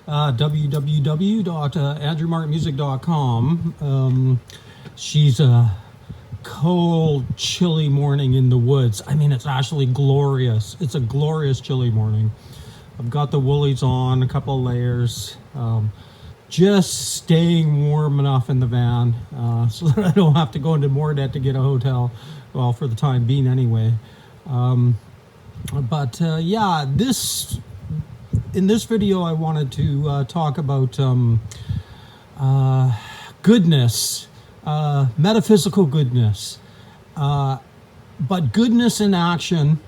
www.andrewmartinmusic.com. She's a cold, chilly morning in the woods. I mean, it's actually glorious. It's a glorious, chilly morning. I've got the woolies on, a couple of layers. Just staying warm enough in the van so that I don't have to go into more debt to get a hotel. Well, for the time being, anyway. Yeah, in this video, I wanted to talk about goodness, metaphysical goodness, but goodness in action,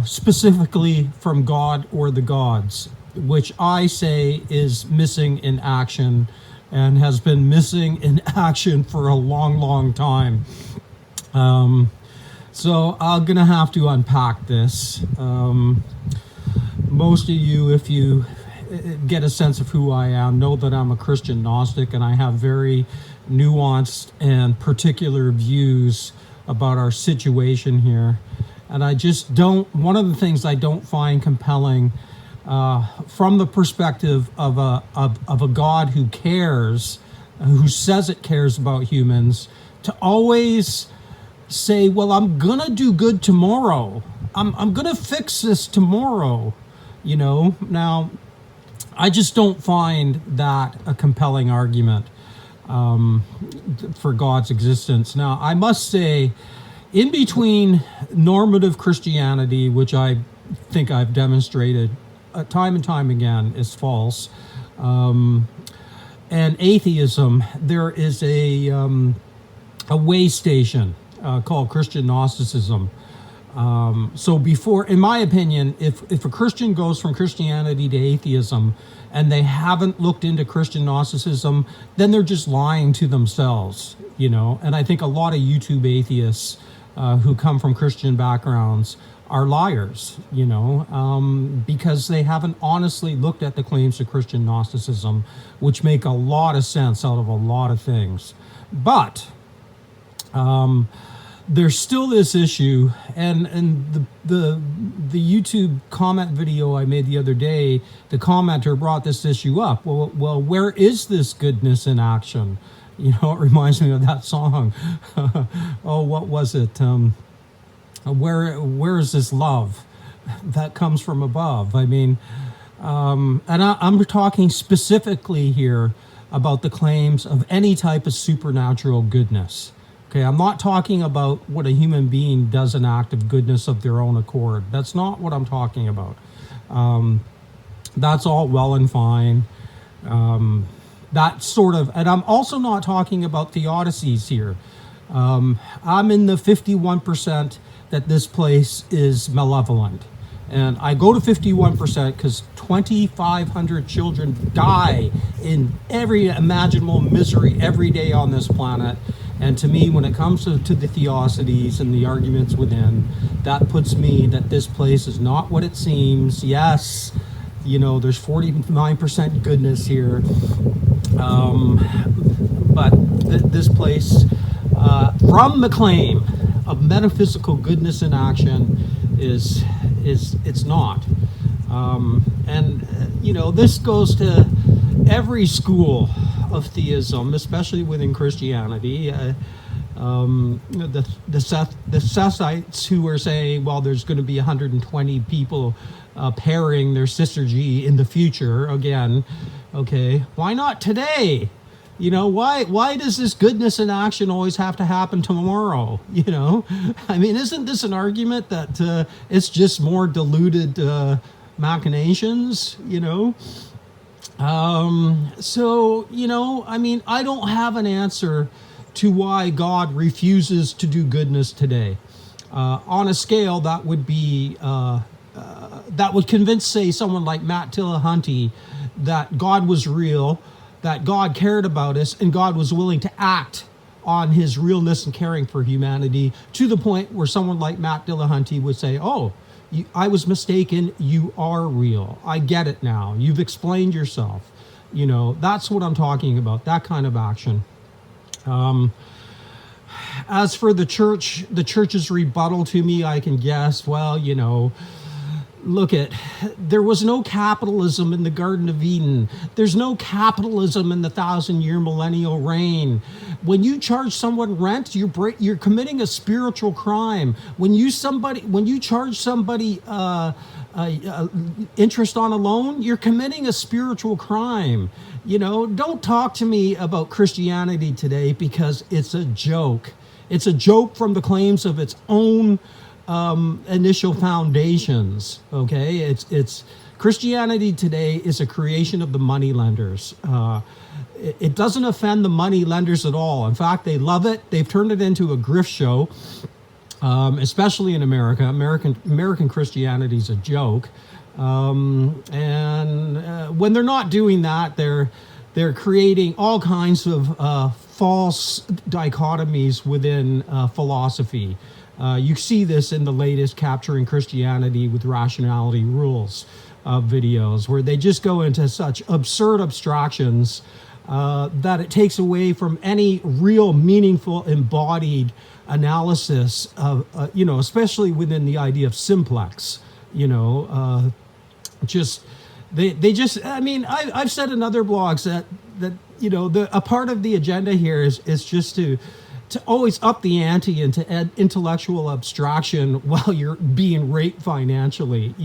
specifically from God or the gods, which I say is missing in action and has been missing in action for a long, long time. So I'm going to have to unpack this. Most of you, if you get a sense of who I am, know that I'm a Christian Gnostic and I have very nuanced and particular views about our situation here. And I just don't, one of the things I don't find compelling from the perspective of a God who cares, who says it cares about humans, to always say, well, I'm gonna do good tomorrow. I'm gonna fix this tomorrow. You know, now I just don't find that a compelling argument for God's existence. Now, I must say, in between normative Christianity, which I think I've demonstrated time and time again is false, and atheism, there is a way station called Christian Gnosticism. So before, in my opinion, if a Christian goes from Christianity to atheism and they haven't looked into Christian Gnosticism, then they're just lying to themselves, you know. And I think a lot of YouTube atheists who come from Christian backgrounds are liars, you know, because they haven't honestly looked at the claims of Christian Gnosticism, which make a lot of sense out of a lot of things. But there's still this issue, and the YouTube comment video I made the other day, the commenter brought this issue up. Well, where is this goodness in action? You know, it reminds me of that song. Oh, what was it? Where is this love that comes from above? I mean, and I'm talking specifically here about the claims of any type of supernatural goodness. Okay, I'm not talking about what a human being does an act of goodness of their own accord. That's not what I'm talking about. That's all well and fine. That sort of, and I'm also not talking about theodicies here. I'm in the 51% that this place is malevolent. And I go to 51% because 2,500 children die in every imaginable misery every day on this planet. And to me, when it comes to the theodicies and the arguments within, that puts me that this place is not what it seems. Yes, you know, there's 49% goodness here. But this place, from the claim of metaphysical goodness in action, it's not. You know, this goes to every school of theism, especially within Christianity. The Sethites who are saying, well, there's going to be 120 people pairing their syzygy in the future again. Okay, why not today? You know, why does this goodness in action always have to happen tomorrow? You know, I mean, isn't this an argument that it's just more diluted machinations, you know? So, you know, I mean, I don't have an answer to why God refuses to do goodness today. On a scale that would be, that would convince, say, someone like Matt Dillahunty that God was real, that God cared about us, and God was willing to act on his realness and caring for humanity, to the point where someone like Matt Dillahunty would say, oh, I was mistaken, you are real. I get it now. You've explained yourself. You know, that's what I'm talking about, that kind of action. As for the church's rebuttal to me, I can guess, well, you know, look at, there was no capitalism in the Garden of Eden. There's no capitalism in the 1,000-year millennial reign. When you charge someone rent, you're committing a spiritual crime. When you charge somebody interest on a loan, you're committing a spiritual crime. Don't talk to me about Christianity today, because it's a joke. It's a joke from the claims of its own initial foundations. Okay, it's Christianity today is a creation of the moneylenders. It doesn't offend the moneylenders at all. In fact, they love it. They've turned it into a grift show, especially in America. American Christianity is a joke, and when they're not doing that, they're creating all kinds of false dichotomies within philosophy. You see this in the latest Capturing Christianity with Rationality Rules videos, where they just go into such absurd abstractions that it takes away from any real meaningful embodied analysis of, especially within the idea of simplex. I've said in other blogs that a part of the agenda here is just to always up the ante and to add intellectual abstraction while you're being raped financially,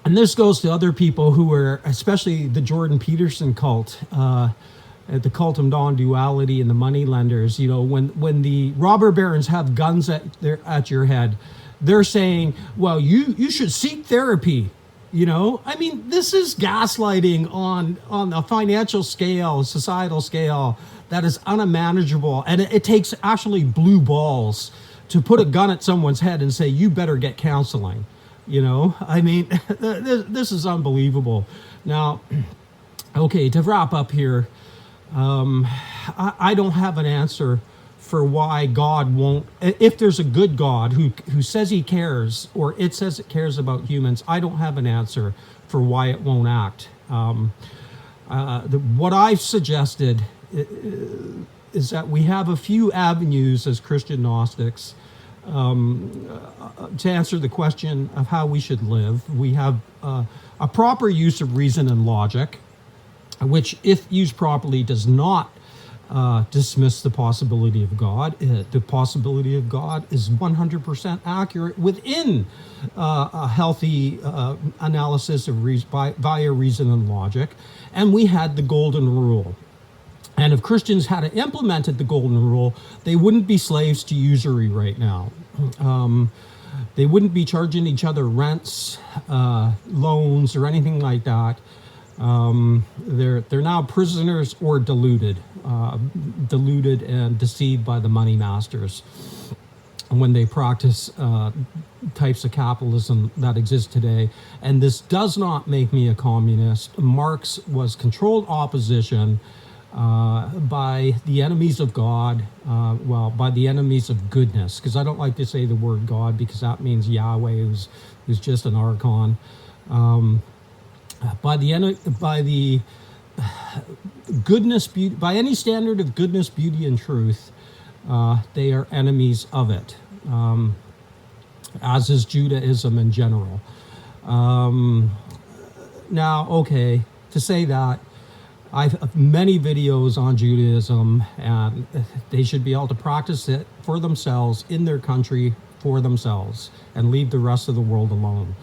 and this goes to other people who are, especially the Jordan Peterson cult, the cult of non-duality and the moneylenders. When the robber barons have guns at your head, they're saying, well, you should seek therapy. This is gaslighting on a financial scale, societal scale, that is unmanageable. And it takes actually blue balls to put a gun at someone's head and say, you better get counseling. This is unbelievable. Now, okay, to wrap up here, I don't have an answer for why God won't, if there's a good God who says he cares, or it says it cares about humans, I don't have an answer for why it won't act. What I've suggested is that we have a few avenues as Christian Gnostics to answer the question of how we should live. We have a proper use of reason and logic, which, if used properly, does not dismiss the possibility of God. The possibility of God is 100% accurate within a healthy analysis of via reason and logic. And we had the golden rule. And if Christians had implemented the golden rule, they wouldn't be slaves to usury right now. They wouldn't be charging each other rents, loans, or anything like that. They're now prisoners or deluded and deceived by the money masters when they practice types of capitalism that exist today. And this does not make me a communist. Marx was controlled opposition by the enemies of God, by the enemies of goodness, because I don't like to say the word God, because that means Yahweh, who's just an archon. By the goodness, beauty, by any standard of goodness, beauty, and truth, they are enemies of it, as is Judaism in general. Now, okay, to say that, I have many videos on Judaism, and they should be able to practice it for themselves in their country for themselves and leave the rest of the world alone.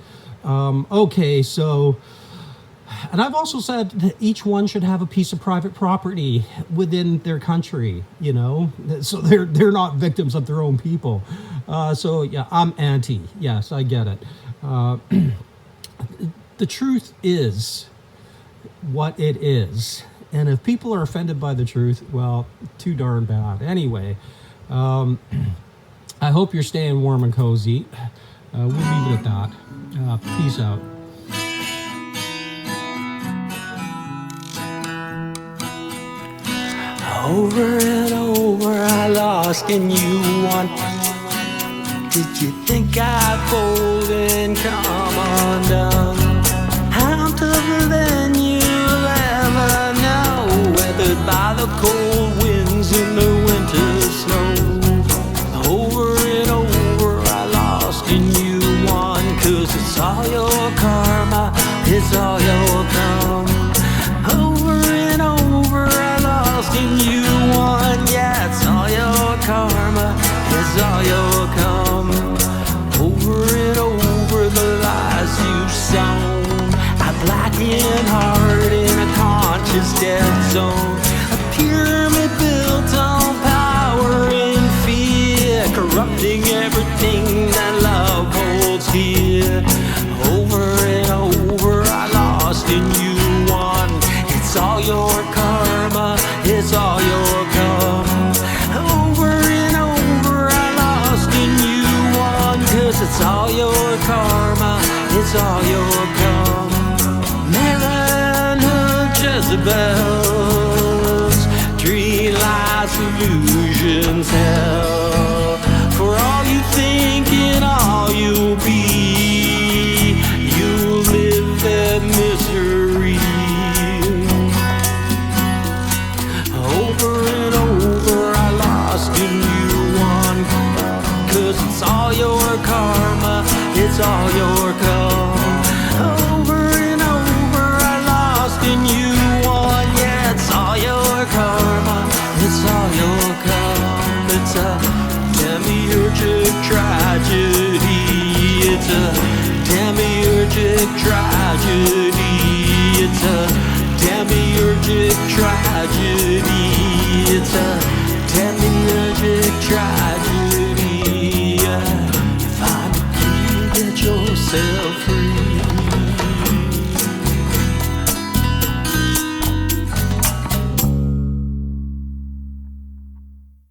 Okay, so, and I've also said that each one should have a piece of private property within their country, so they're not victims of their own people. So yeah, I'm anti. Yes, I get it. The truth is what it is, and if people are offended by the truth, well, too darn bad. Anyway, I hope you're staying warm and cozy. We'll leave it at that. Peace out. Over and over I'll ask and you want. Did you think I'd fold and come undone? How tougher than you'll ever know, weathered by the cold winds in the winter snow. Over and over I'll ask and you want. it's all you'll come. Over and over, I lost and you won. Yeah, it's all your karma, it's all you'll come. Over and over, the lies you've sown. A blackened heart in a conscious death zone. A pyramid built on power and fear, corrupting everything that love holds dear. Over and over, I lost and you won. It's all your karma, it's all your come. Over and over, I lost and you won. 'Cause it's all your karma, it's all your come. Manhood Jezebels, dream lies, illusions, hell. For all you think and all you'll be, you live that misery. Over and over, I lost and you won. 'Cause it's all your karma, it's all your come. Over and over, I lost and you won. Yeah, it's all your karma, it's all your come. It's a demiurgic tragedy. It's a demiurgic tragedy. It's a demiurgic tragedy. It's a demiurgic tragedy. Find a key, get yourself